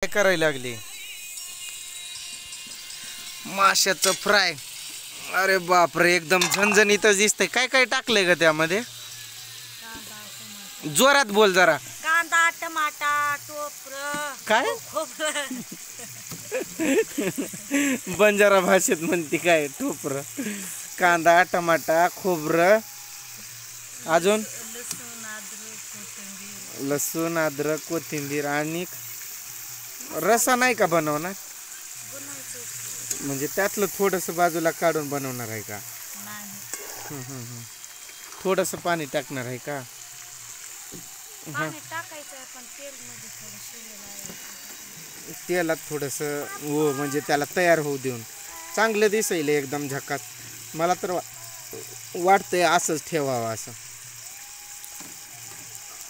काय करायला लागली? माशाचं फ्राय. अरे बापरे, एकदम झणझणीतच दिसतंय. काय काय टाकलंय का त्यामध्ये? जोरात बोल जरा. कांदा, टमाटा, टोपरं, काय? खोबरं. बंजारा भाषेत म्हणते काय? ठोपरं, कांदा, टमाटा, खोबरं, अजून लसूण, अद्रक, कोथिंबीर आणि रसा नाही का बनवणार? म्हणजे त्यातलं थोडस बाजूला काढून बनवणार आहे का? थोडस पाणी टाकणार आहे का? तेलात थोडस हो, म्हणजे त्याला तयार होऊ देऊन चांगलं दिसेल एकदम झकास. मला तर वाटतंय असंच ठेवावं,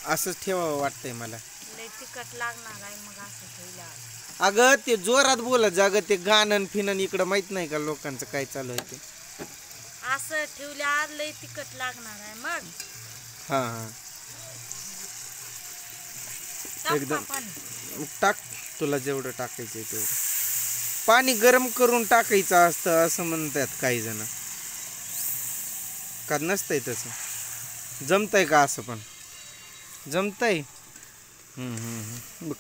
असंच ठेवावं वाटतंय मला. तिखट लागणार आहे मग असं ठेवलं. अगं ते जोरात बोलत जागं, ते गाणं फिनन इकडं माहित नाही का लोकांचं काय चालू आहे ते. असं ठेवल्यावर लय तिखट लागणार आहे मग. हा हा, एकदम टाक, तुला जेवढं टाकायचं तेवढं. पाणी गरम करून टाकायचं असतं असं म्हणतात काही जण. का नसतंय तसं? जमतंय का असं? पण जमतंय.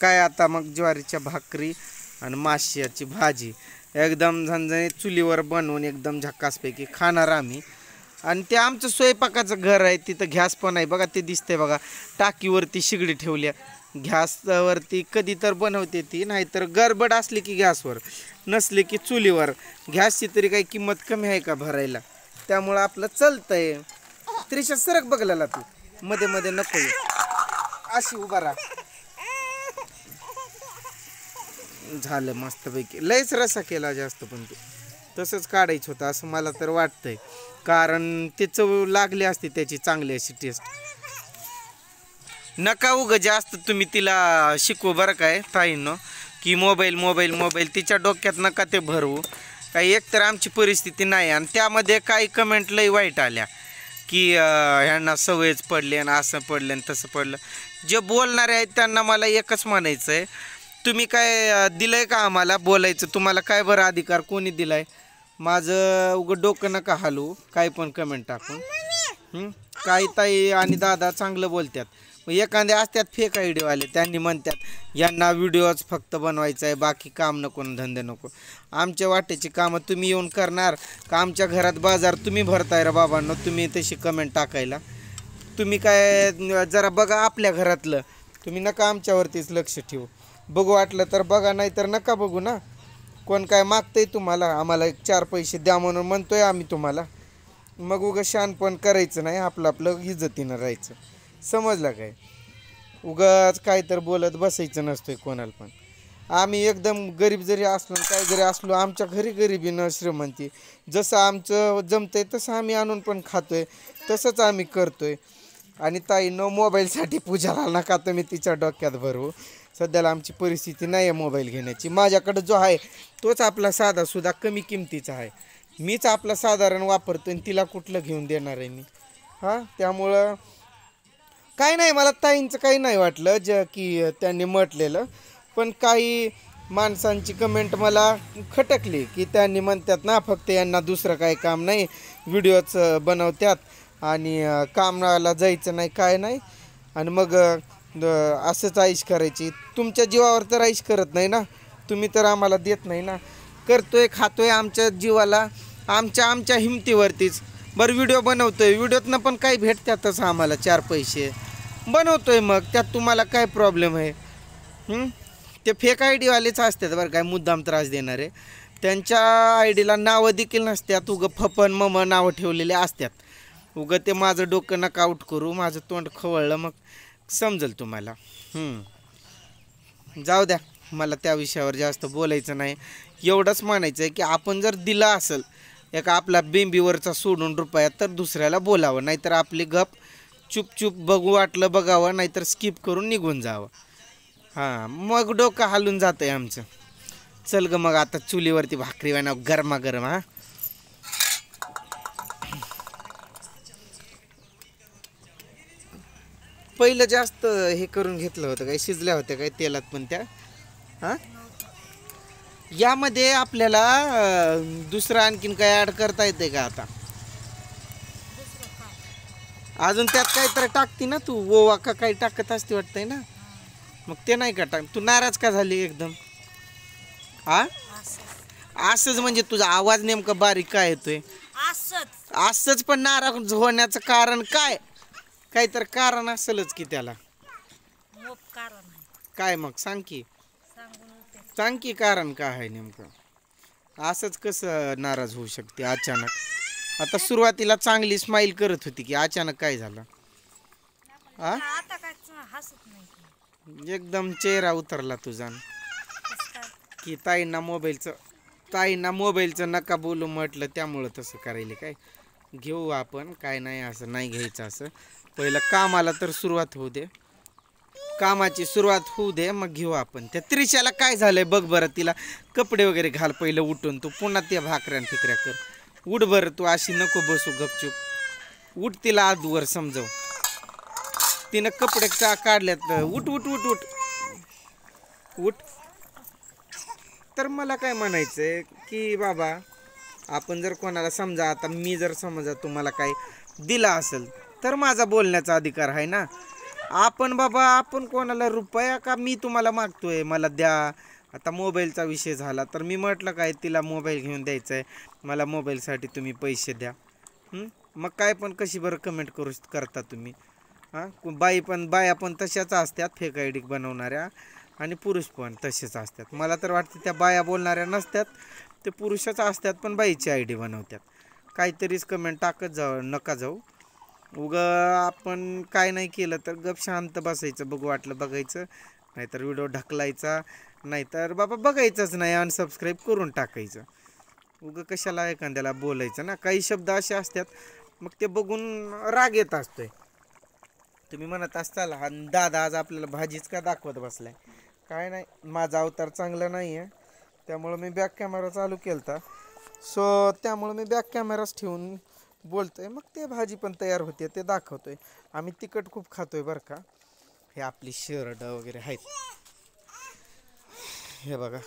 काय आता मग ज्वारीच्या भाकरी आणि माश्याची भाजी एकदम झणझणीत चुलीवर बनवून एकदम झक्कासपैकी खाणार आम्ही. आणि ते आमचं स्वयंपाकाचं घर आहे, तिथं गॅस पण आहे बघा, ते दिसतंय बघा. टाकीवरती शिगडी ठेवल्या. गॅसवरती कधी तर बनवते ती, नाहीतर गडबड असली की गॅसवर, नसले की चुलीवर. गॅसची तरी काही किंमत कमी आहे का भरायला? त्यामुळं आपलं चलतंय. त्रिशा सरक बघलेला तू मध्ये मध्ये नको, अशी उभा राहा. झालं मस्तपैकी. लयच रसा केला जास्त, पण तू तसंच काढायचं होतं असं मला तर वाटतंय. कारण ते चव लागली असते त्याची चांगली अशी टेस्ट. नका उगं जास्त तुम्ही तिला शिकवू बरं काय ताईंनो, की मोबाईल मोबाईल मोबाईल तिच्या डोक्यात नका ते भरवू. काही एकतर आमची परिस्थिती नाही, आणि त्यामध्ये काही कमेंट लई वाईट आल्या की ह्यांना सवयच पडली आणि असं पडलं आणि तसं पडलं. जे बोलणारे आहेत त्यांना मला एकच म्हणायचं आहे, तुम्ही काय दिलंय का आम्हाला बोलायचं? तुम्हाला काय बरं अधिकार कोणी दिलाय? माझं उगं डोकं नका हलवू काय पण कमेंट टाकून. काही ताई आणि दादा चांगलं बोलतात, मग एखादे असतात फेक आयडिओवाले, त्यांनी म्हणतात यांना व्हिडिओज फक्त बनवायचं आहे, बाकी काम नको, धंदे नको. आमच्या वाटेची कामं तुम्ही येऊन करणार का? आमच्या घरात बाजार तुम्ही भरताय रे बाबांनो, तुम्ही तशी कमेंट टाकायला. तुम्ही काय जरा बघा आपल्या घरातलं, तुम्ही नका आमच्यावरतीच लक्ष ठेवू. बघू वाटलं तर बघा, नाही तर नका बघू ना. कोण काय मागतंय तुम्हाला? आम्हाला 4 पैसे द्या म्हणून म्हणतोय आम्ही तुम्हाला. मग उगं शहाणपण करायचं नाही, आपलं आपलं इज्जतीनं राहायचं. समजलं काय? उगाच काय तर बोलत बसायचं नसतंय कोणाला पण. आम्ही एकदम गरीब जरी असलो, काय जरी असलो, आमच्या घरी गरिबी न श्रीमंती. जसं आमचं जमतंय तसं आम्ही आणून पण खातोय, तसंच आम्ही करतोय. आणि ताईनं मोबाईलसाठी पूजाला नका तुम्ही तिच्या डोक्यात भरू. सध्याला आमची परिस्थिती नाही आहे मोबाईल घेण्याची. माझ्याकडं जो आहे तोच आपला साधासुद्धा कमी किमतीचा आहे. मीच आपला साधारण वापरतो आणि तिला कुठलं घेऊन देणार आहे मी? हां, त्यामुळं काही नाही, मला ताईंचं काही नाही वाटलं की त्यांनी म्हटलेलं. पण काही माणसांची कमेंट मला खटकली की त्यांनी म्हणतात ना, फक्त यांना दुसरं काही काम नाही, व्हिडिओच बनवतात आणि कामाला जायचं नाही, काय नाही, आणि मग असंच आईश करायची. तुमच्या जीवावर तर आईश करत नाही ना, तुम्ही तर आम्हाला देत नाही ना. करतोय खातोय आमच्या जीवाला, आमच्या हिमतीवरतीच. बरं व्हिडिओ बनवतोय, व्हिडिओतनं पण काही भेटतातच आम्हाला 4 पैसे बनवतोय, मग त्यात तुम्हाला काय प्रॉब्लेम आहे? ते फेक आयडीवालेच असतात बरं काय, मुद्दाम त्रास देणारे. त्यांच्या आयडीला नावं देखील नसतात, उगं फपन मम नावं ठेवलेले असतात. उगं ते माझं डोकं नका आउट करू, माझं तोंड खवळलं मग समजेल तुम्हाला. जाऊ द्या, मला त्या विषयावर जास्त बोलायचं नाही. एवढंच म्हणायचं आहे की आपण जर दिला असेल एका आपला बेंबीवरचा सोडून रुपया, तर दुसऱ्याला बोलावं, नाहीतर आपली गप चुपचुप बघू वाटलं बघावं, नाहीतर स्किप करून निघून जावं. हां, मग डोकं हालून जातं आहे आमचं. चल ग मग आता चुलीवरती भाकरी बनव गरमागरम. हां, पहिलं जास्त हे करून घेतलं होतं काय, शिजल्या होत्या काय तेलात पण त्या? हां यामध्ये आपल्याला दुसरं आणखीन काय ॲड करता येते का आता दुसरं काय अजून त्यात काहीतरी टाकते ना तू ओवा का काही टाकत असते वाटतंय ना मग ते नाही का टाक तू नाराज का झाली एकदम हा असंच असंच म्हणजे तुझा आवाज नेमका बारीक काय येतोय असंच असंच पण नाराज होण्याचं कारण काय काहीतरी कारण असेलच की त्याला मोप कारण आहे काय मग सांग की सांगून होते सांग की कारण काय आहे नेमकं असंच कसं नाराज होऊ शकते अचानक आता सुरुवातीला चांगली स्माईल करत होती की अचानक काय झालं हा आता काय हसत नाही एकदम चेहरा उतरला तुझा कसं काय की ताईंना मोबाईलचं नका बोलू म्हटलं त्यामुळं तसं करायला काय घेऊ आपण काय नाही असं नाही घ्यायचं असं पहिलं कामाला तर सुरुवात होऊ दे कामाची सुरुवात होऊ दे मग घेऊ आपण त्या त्रिशाला काय झालंय बघ बरं तिला कपडे वगैरे घाल पहिलं उठून तू पुन्हा त्या भाकऱ्यान फिकऱ्या कर उठ बरं तू अशी नको बसू गपचूप उठ तिला आजवर समजव तिनं कपडे काढल्यात उठ उठ उठ उठ उठ तर मला काय म्हणायचंय की बाबा आपण जर कोणाला समजा आता मी जर समजा तुम्हाला काय दिला असेल तर माझा बोलण्याचा अधिकार आहे ना आपण बाबा आपण कोणाला रुपया का मी तुम्हाला मागतोय मला द्या आता मोबाईलचा विषय झाला तर मी म्हटलं काय तिला मोबाईल घेऊन द्यायचा आहे मला मोबाईलसाठी तुम्ही पैसे द्या मग काय पण कशी बरं कमेंट करता तुम्ही हां बाया पण तशाच असतात फेक आय डी बनवणाऱ्या आणि पुरुष पण तसेच असतात मला तर वाटतं त्या बाया बोलणाऱ्या नसतात ते पुरुषच असतात पण बाईची आय डी बनवतात काहीतरीच कमेंट टाकत जाऊ नका जाऊ आपण काय नाही केलं तर गप शांत बसायचं बघू वाटलं बघायचं नाहीतर व्हिडिओ ढकलायचा नाहीतर बाबा बघायचंच नाही अनसबस्क्राईब करून टाकायचं कशाला एखाद्याला बोलायचं ना काही शब्द असे असतात मग ते बघून राग येत असतोय तुम्ही म्हणत असताल हा दादा आज आपल्याला भाजीच का दाखवत बसलाय काय नाही माझा अवतार चांगला नाही आहे त्यामुळं मी बॅक कॅमेरा चालू केलता सो त्यामुळं मी बॅक कॅमेराच ठेवून बोलतोय मग ते भाजी पण तयार होते ते दाखवतोय आम्ही तिखट खूप खातोय बरं का हे आपली शर्ट वगैरे आहेत हे बघा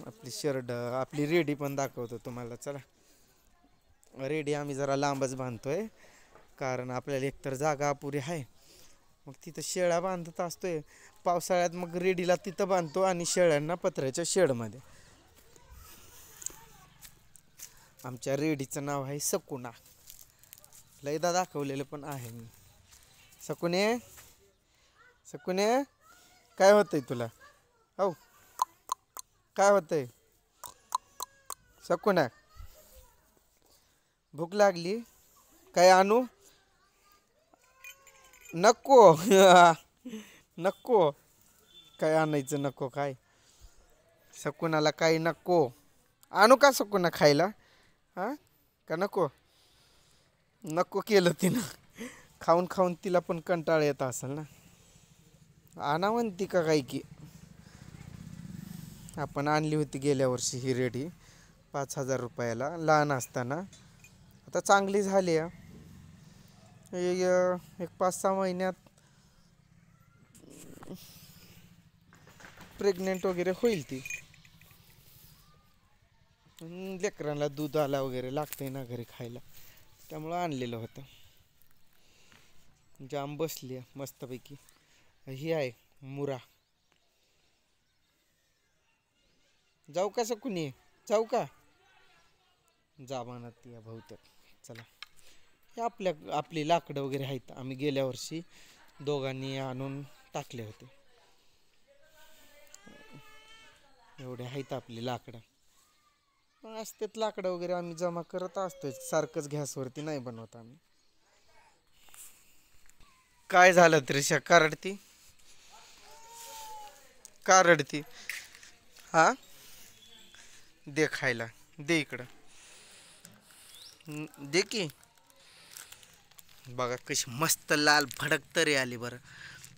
आपली शर्ट आपली रेडी पण दाखवतो तुम्हाला चला रेडी आम्ही जरा लांबच बांधतोय कारण आपल्याला एकतर जागा अपुरी आहे मग तिथं शेळ्या बांधत असतोय पावसाळ्यात मग रेडीला तिथं बांधतो आणि शेळ्यांना पत्र्याच्या शेडमध्ये आमच्या रेडीचं नाव आहे सकुना लयदा दाखवलेलं पण आहे मी सकुने सकुने काय होतंय तुला हो काय होतंय सकुना भूक लागली काय आणू नको नको काय आणायचं नको काय सकुनाला काही नको आणू का सकुना खायला हां का नको नको केलं तिनं खाऊन खाऊन तिला पण कंटाळा येत असेल ना आणा म्हणती का काय की आपण आणली होती गेल्या वर्षी ही रेडी 5,000 रुपयाला लहान असताना आता चांगली झाली आहे एक 5-6 महिन्यात प्रेग्नेंट वगैरे होईल ती लेकरांना दूध आला वगैरे लागतंय ना घरी खायला त्यामुळं आणलेलं होतं जाम बसली आहे मस्तपैकी ही आहे मुरा जाऊ का सकुनी जाऊ का जा म्हणत या बहुतेक चला हे आपली लाकडं वगैरे आहेत आम्ही गेल्या वर्षी दोघांनी आणून टाकले होते एवढे आहेत आपली लाकडं असतात लाकडं वगैरे आम्ही जमा करत असतोय सारखंच गॅसवरती नाही बनवत आम्ही काय झालं त्रिशा का रडती हा दे खायला दे इकडं दे की बघा कशी मस्त लाल भडक तरी आली बरं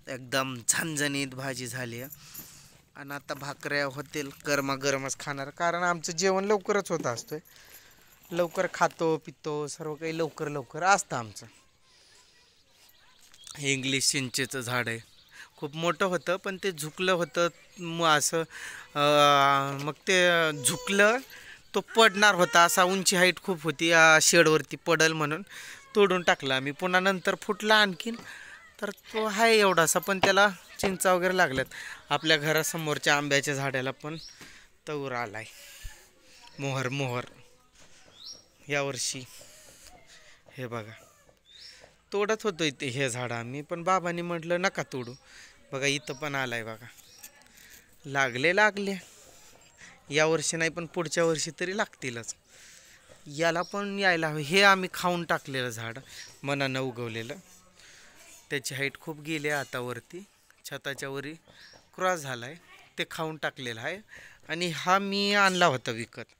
एकदम झणझणीत भाजी झाली आणि आता भाकऱ्या होतील गरमागरमच खाणार कारण आमचं जेवण लवकरच होत असतोय लवकर खातो पितो सर्व काही लवकर असतं आमचं इंग्लिश चिंचेचं झाड आहे खूप मोठं होतं पण ते झुकलं होतं असं मग ते झुकलं तो पडणार होता असा उंची हाईट खूप होती शेडवरती पडल म्हणून तोडून टाकला आम्ही पुन्हा नंतर फुटला आणखीन तर तो आहे एवढासा पण त्याला चिंचा वगैरे लागल्यात आपल्या घरासमोरच्या आंब्याच्या झाडाला पण तवर आलाय मोहर मोहर यावर्षी हे बघा तोडत होतो इथे हे झाड आम्ही पण बाबांनी म्हटलं नका तोडू बघा इथं पण आलाय बघा लागले यावर्षी नाही पण पुढच्या वर्षी तरी लागतीलच याला पण यायला हवं हे आम्ही खाऊन टाकलेलं झाड मनानं उगवलेलं त्याची हाईट खूप गेली आहे आता वरती छताच्या वरी क्रॉस झाला आहे ते खाऊन टाकलेलं आहे आणि हा मी आणला होता विकत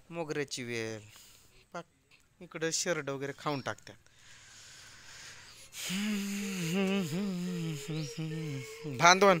मोगऱ्याची वेल पाक इकडं शर्ट वगैरे खाऊन टाकतात भांदवण